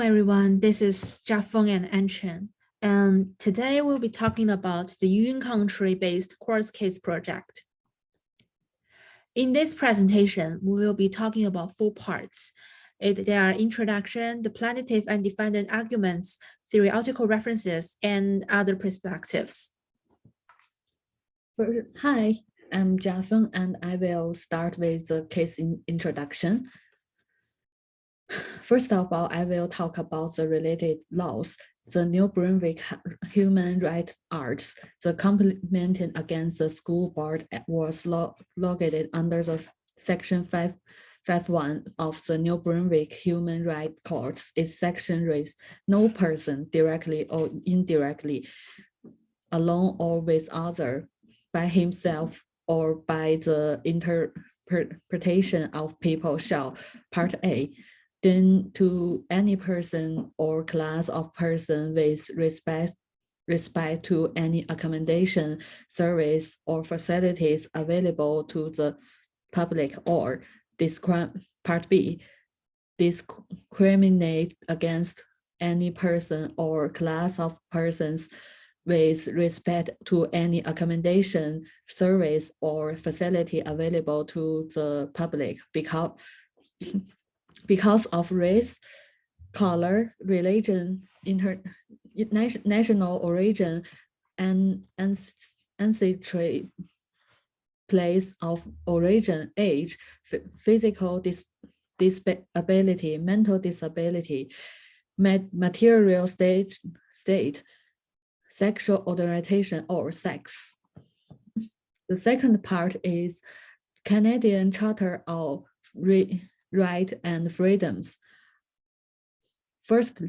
everyone, this is Jiafeng Anchen Un, and today we'll be talking about the Yun country-based course case project. In this presentation, we will be talking about 4 parts. They are introduction, the plaintiff and defendant arguments, theoretical references, and other perspectives. Hi, I'm Jiafeng, and I will start with the case introduction. First of all, I will talk about the related laws. The New Brunswick Human Rights Acts, the complaint against the school board was located under the Section 551 of the New Brunswick Human Rights Courts. Its section reads, no person, directly or indirectly, alone or with other, by himself or by the interpretation of people shall, Part A, then to any person or class of person with respect to any accommodation, service, or facilities available to the public, or Part B, discriminate against any person or class of persons with respect to any accommodation, service, or facility available to the public because of race, color, religion, national origin, and ancestry, place of origin, age, physical disability, mental disability, material state, sexual orientation, or sex. The second part is Canadian Charter of Rights and Freedoms. First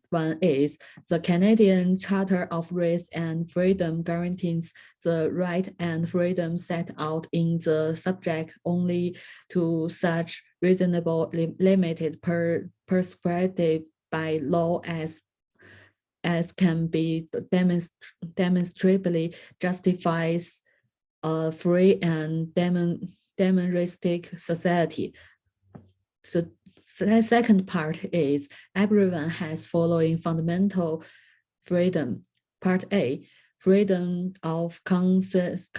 one is the Canadian Charter of Rights and Freedom guarantees the right and freedom set out in the subject only to such reasonable limited prescribed by law as can be demonstrably justifies a free and democratic society. So the second part is everyone has following fundamental freedom. Part A, freedom of conscience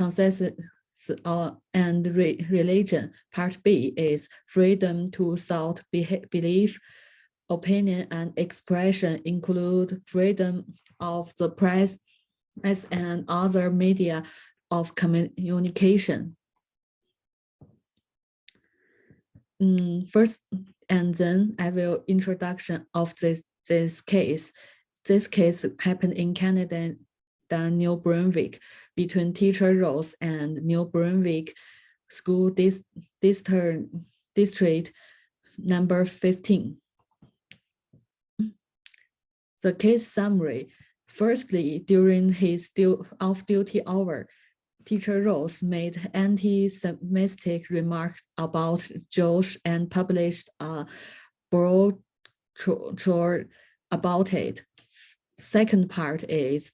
and religion. Part B is freedom to thought, belief, opinion, and expression, include freedom of the press and other media of communication. First, and then I will introduction of this case. This case happened in Canada, New Brunswick, between teacher Rose and New Brunswick School District number 15. The case summary. Firstly, during his off-duty hour, Teacher Rose made anti-Semitic remarks about Josh and published a brochure about it. Second part is,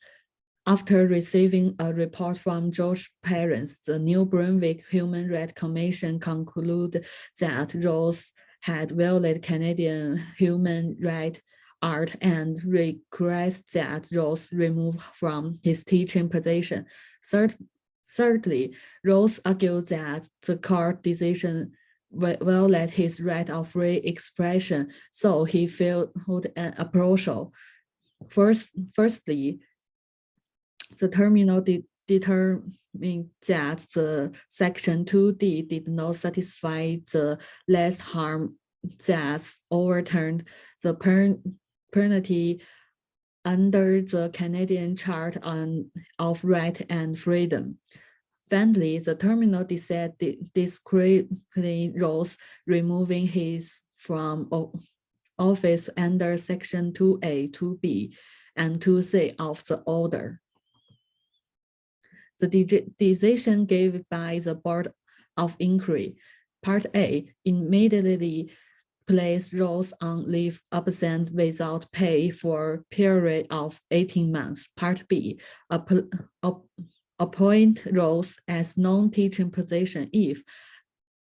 after receiving a report from Josh's parents, the New Brunswick Human Rights Commission concluded that Rose had violated Canadian human rights act and request that Rose remove from his teaching position. Thirdly, Rose argued that the court decision violated his right of free expression, so he filed an appeal. Firstly, the tribunal determined that the Section 2D did not satisfy the less harm that overturned the penalty under the Canadian Charter of Right and Freedom. Finally, the tribunal decided discretionary Rose removing his from office under Section 2A, 2B, and 2C of the order. The decision given by the Board of Inquiry, Part A, immediately placed Rose on leave absent without pay for a period of 18 months. Part B, appoint Rose as non-teaching position if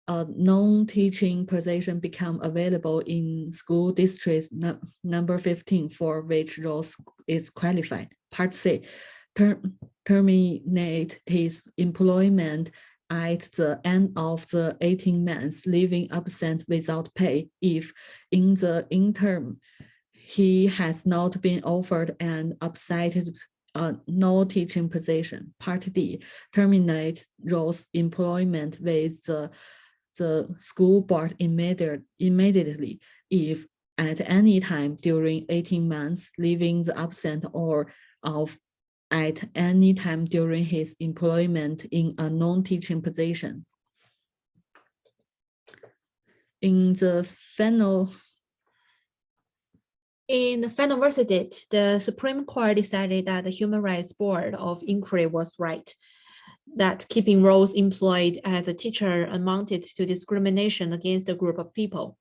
a non-teaching position become available in school district number 15 for which Rose is qualified. Part C, terminate his employment at the end of the 18 months, leaving absent without pay if in the interim he has not been offered an upcited no teaching position. Part D, terminate Rose's employment with the school board immediately if at any time during 18 months, leaving the absent or of at any time during his employment in a non-teaching position. In the final verdict, the Supreme Court decided that the Human Rights Board of Inquiry was right, that keeping Rose employed as a teacher amounted to discrimination against a group of people.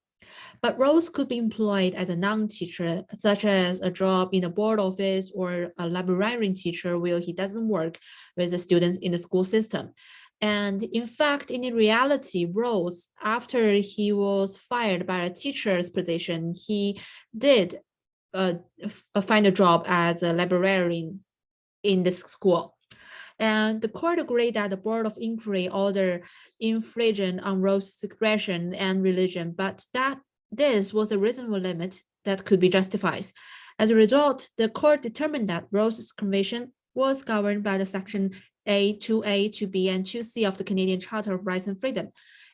But Rose could be employed as a non-teacher, such as a job in a board office or a librarian teacher where he doesn't work with the students in the school system. And in fact, in reality, Rose, after he was fired by a teacher's position, he did find a job as a librarian in this school. And the court agreed that the Board of Inquiry order infringed on Rose's expression and religion, but that this was a reasonable limit that could be justified. As a result, the court determined that Rose's conviction was governed by the section A, 2A, 2B, and 2C of the Canadian Charter of Rights and Freedom,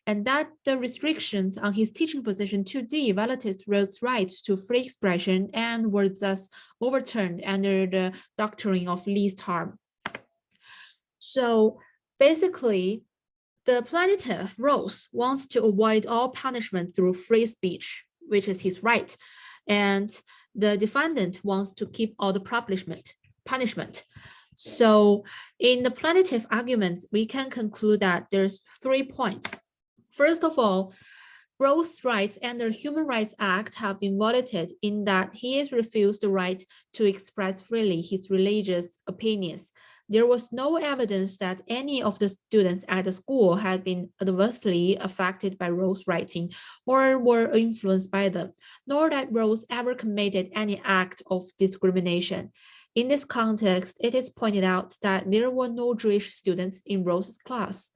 and that the restrictions on his teaching position 2D violated Rose's right to free expression and were thus overturned under the doctrine of least harm. So basically, the plaintiff, Rose, wants to avoid all punishment through free speech, which is his right. And the defendant wants to keep all the punishment. So in the plaintiff arguments, we can conclude that there's 3 points. First of all, Rose's rights under the Human Rights Act have been violated in that he is refused the right to express freely his religious opinions. There was no evidence that any of the students at the school had been adversely affected by Rose's writing or were influenced by them, nor that Rose ever committed any act of discrimination. In this context, it is pointed out that there were no Jewish students in Rose's class.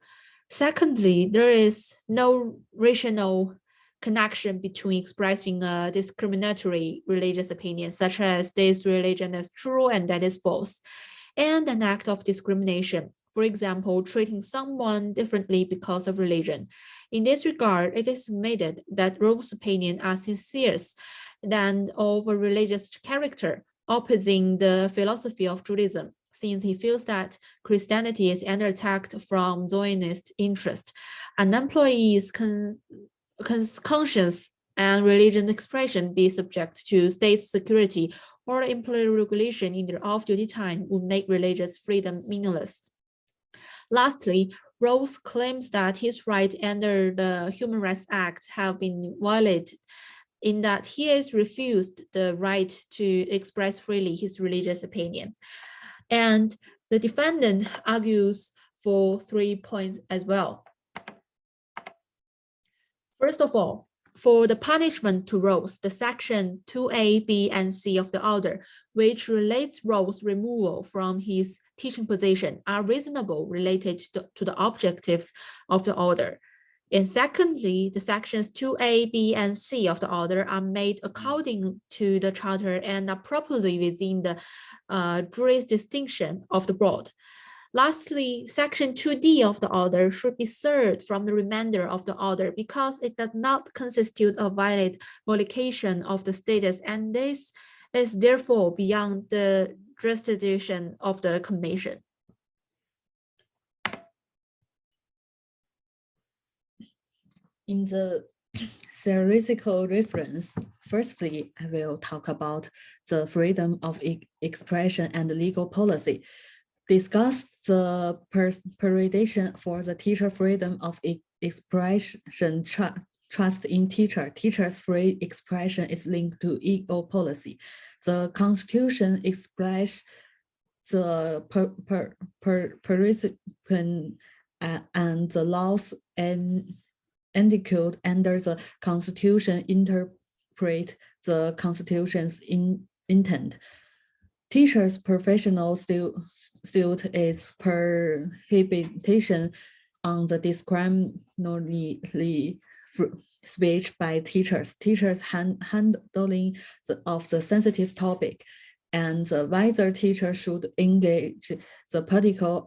Secondly, there is no rational connection between expressing a discriminatory religious opinion, such as this religion is true and that is false, and an act of discrimination, for example, treating someone differently because of religion. In this regard, it is admitted that Rose's opinions are sincere than of a religious character, opposing the philosophy of Judaism, since he feels that Christianity is under attack from Zionist interest. An employee's conscience and religion expression be subject to state security or employer regulation in their off-duty time would make religious freedom meaningless. Lastly, Rose claims that his rights under the Human Rights Act have been violated in that he is refused the right to express freely his religious opinion. And the defendant argues for 3 points as well. First of all, for the punishment to Rose, the section 2A, B, and C of the order, which relates Rose's removal from his teaching position, are reasonable related to the objectives of the order. And secondly, the sections 2A, B, and C of the order are made according to the charter and are properly within the jurisdiction of the board. Lastly, section 2D of the order should be served from the remainder of the order because it does not constitute a valid violation of the status, and this is therefore beyond the jurisdiction of the commission. In the theoretical reference, firstly, I will talk about the freedom of expression and legal policy. Discuss the prediction for the teacher freedom of expression, trust in teacher. Teacher's free expression is linked to legal policy. The Constitution expresses the participant and the laws and execute under the Constitution, interpret the Constitution's intent. Teachers' professional suit is prohibition on the discriminatory speech by teachers. Teachers handling of the sensitive topic, and whether teachers should engage the political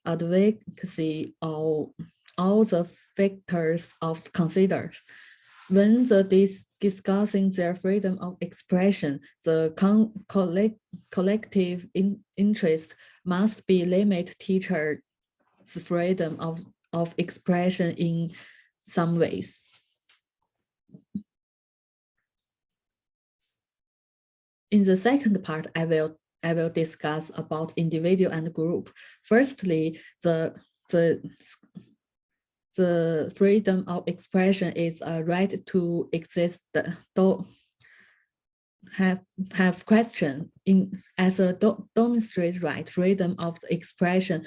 advocacy of all the factors of consider. When discussing their freedom of expression, the collective interest must be limit teachers' freedom of expression in some ways. In the second part, I will discuss about individual and group. Firstly, the freedom of expression is a right to exist, though have question as a demonstrate right. Freedom of expression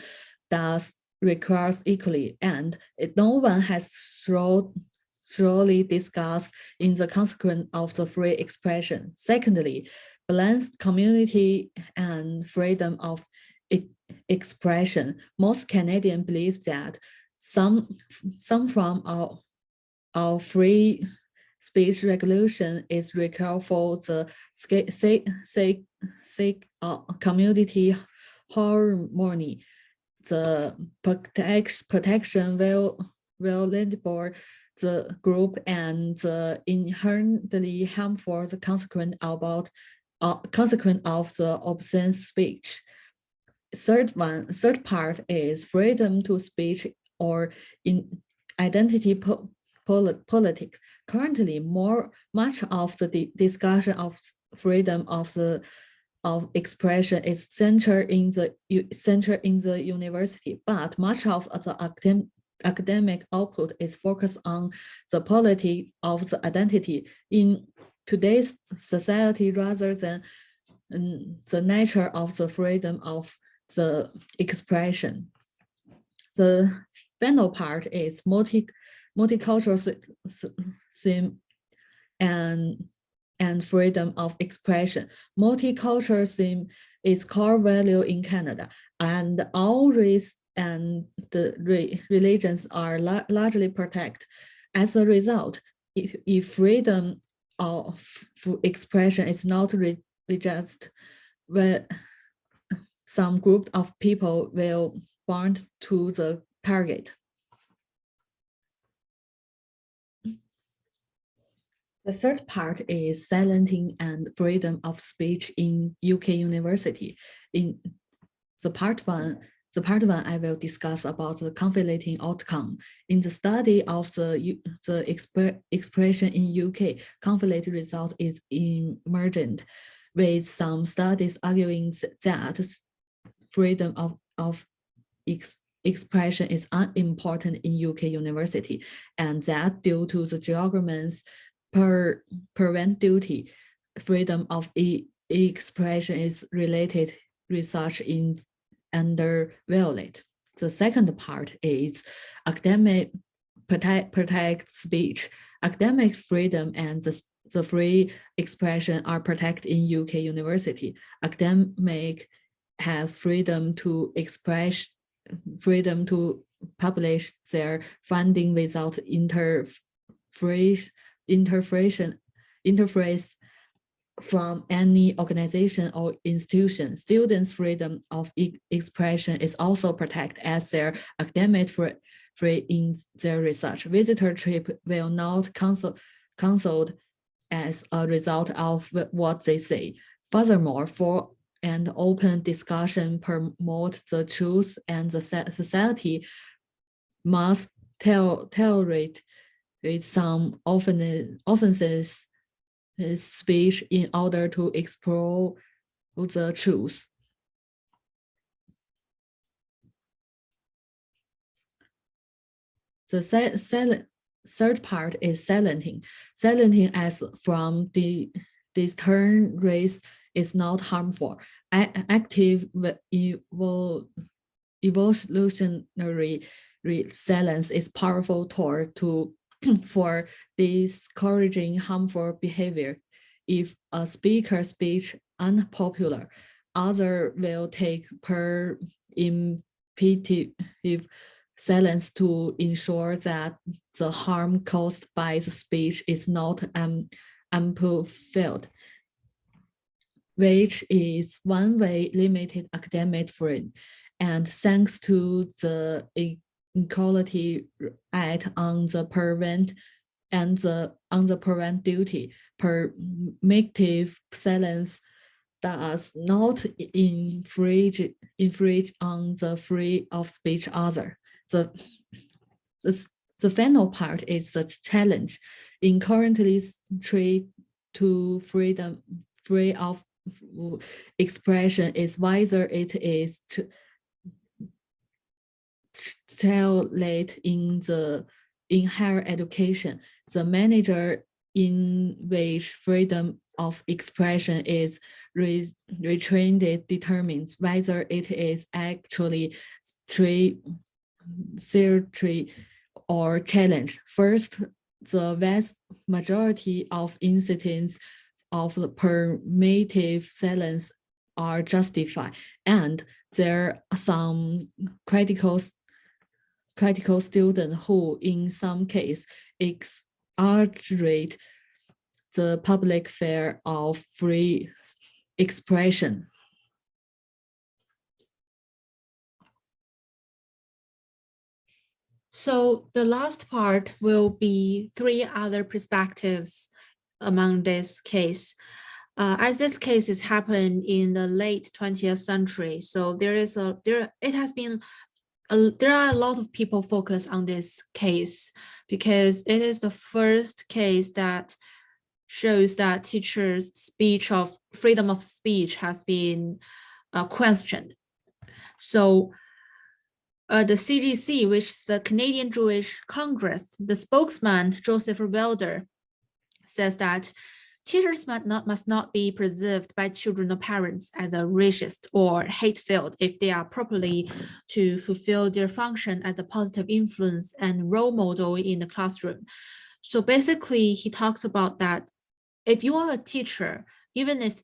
thus requires equally, and no one has thoroughly discussed in the consequence of the free expression. Secondly, balanced community and freedom of expression. Most Canadians believe that some form of free speech regulation is required for the sake of community harmony. The protection will enable the group and the inherently harmful the consequence of the obscene speech. Third part is freedom to speech or in identity politics. Currently, much of the discussion of freedom of expression is centered in the university, but much of the academic output is focused on the politics of the identity in today's society rather than the nature of the freedom of the expression. The final part is multicultural theme and freedom of expression. Multicultural theme is core value in Canada, and all race and the religions are largely protected. As a result, if freedom of expression is not rejected, well, some group of people will bond to the target. The third part is silencing and freedom of speech in UK university. In the part one, I will discuss about the conflicting outcome. In the study of the expression in UK, conflict result is emergent, with some studies arguing that freedom of expression is unimportant in UK university, and that due to the government's prevent duty, freedom of expression is related research in under violate. The second part is academic protect speech. Academic freedom and the free expression are protected in UK university. Academic have freedom to express, freedom to publish their funding without interference from any organization or institution. Students' freedom of expression is also protected as their academic free in their research. Visitor trip will not cancelled as a result of what they say. Furthermore, for an open discussion promote the truth, and the society must tolerate with some offenses speech in order to explore the truth. The third part is silencing. Silencing as from this turn race is not harmful. Active evolutionary silence is powerful tool for discouraging harmful behavior. If a speaker's speech unpopular, others will take imperative silence to ensure that the harm caused by the speech is not amplified, which is one way limited academic freedom. And thanks to the Equality Act on the prevent duty, permissive silence does not infringe on the free of speech other. The final part is the challenge. In currently to free of expression is whether it is tailored in higher education. The manager in which freedom of expression is restrained determines whether it is actually theory or challenge. First, the vast majority of incidents of the permissive silence are justified, and there are some critical students who, in some cases, exaggerate the public fear of free expression. So the last part will be 3 other perspectives among this case. As this case has happened in the late 20th century, so there are a lot of people focused on this case because it is the first case that shows that teachers' freedom of speech has been questioned. So the CGC, which is the Canadian Jewish Congress, the spokesman, Joseph Wilder, says that teachers must not be perceived by children or parents as a racist or hate-filled if they are properly to fulfill their function as a positive influence and role model in the classroom. So basically, he talks about that if you are a teacher, even if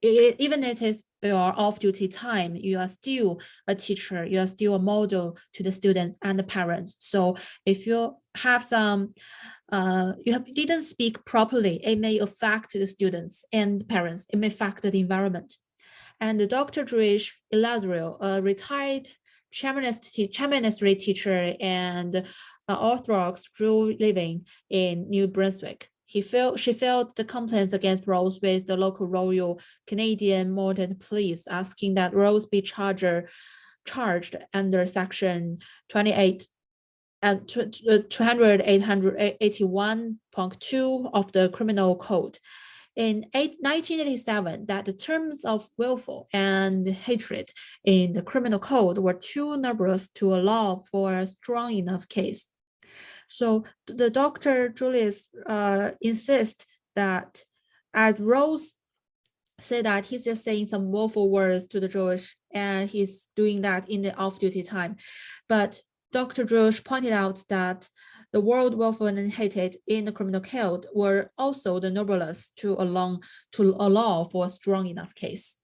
it is your off-duty time, you are still a teacher, you are still a model to the students and the parents. So if you have some didn't speak properly, it may affect the students and parents. It may affect the environment. And Dr. Drish Elazaril, a retired Chaministry teacher and Orthodox Jew living in New Brunswick, she filed the complaints against Rose with the local Royal Canadian Mounted Police, asking that Rose be charged under Section 28 and 281.2 of the Criminal Code. In 1987, that the terms of willful and hatred in the Criminal Code were too numerous to allow for a strong enough case. So the Dr. Julius insists that as Rose said that he's just saying some willful words to the Jewish and he's doing that in the off-duty time. But Dr. Julius pointed out that the word willful and hated in the criminal code were also the noblest to allow for a strong enough case.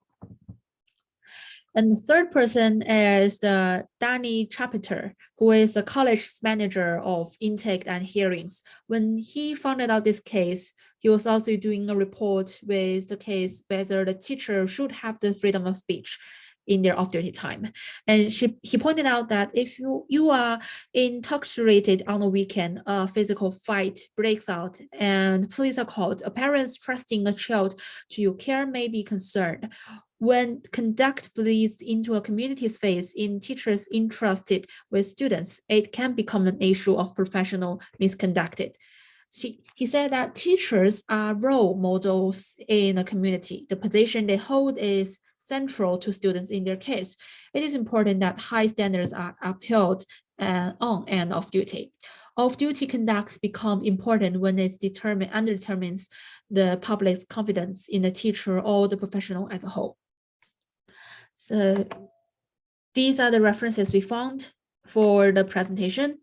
And the third person is the Danny Chapiter, who is a college manager of intake and hearings. When he found out this case, he was also doing a report with the case whether the teacher should have the freedom of speech in their off-duty time. And he pointed out that if you are intoxicated on a weekend, a physical fight breaks out and police are called, a parent trusting a child to your care may be concerned. When conduct bleeds into a community space in teachers entrusted with students, it can become an issue of professional misconduct. He said that teachers are role models in a community. The position they hold is central to students in their case. It is important that high standards are upheld on and off duty. Off-duty conducts become important when it determines the public's confidence in the teacher or the professional as a whole. So these are the references we found for the presentation.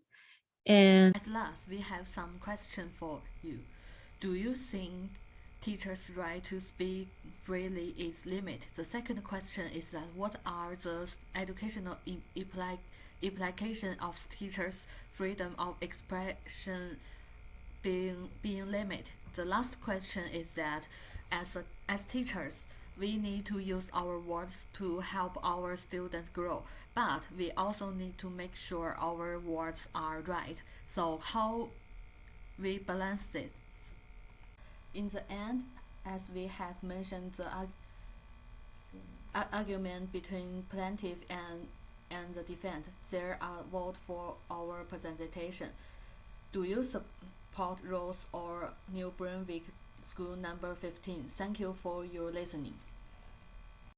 And at last, we have some question for you. Do you think teachers' right to speak freely is limited? The second question is that what are the educational implication of teachers' freedom of expression being limited? The last question is that as teachers, we need to use our words to help our students grow, but we also need to make sure our words are right. So how we balance this? In the end, as we have mentioned, the argument between plaintiff and the defense, there are vote for our presentation. Do you support Rose or New Brunswick School number 15? Thank you for your listening.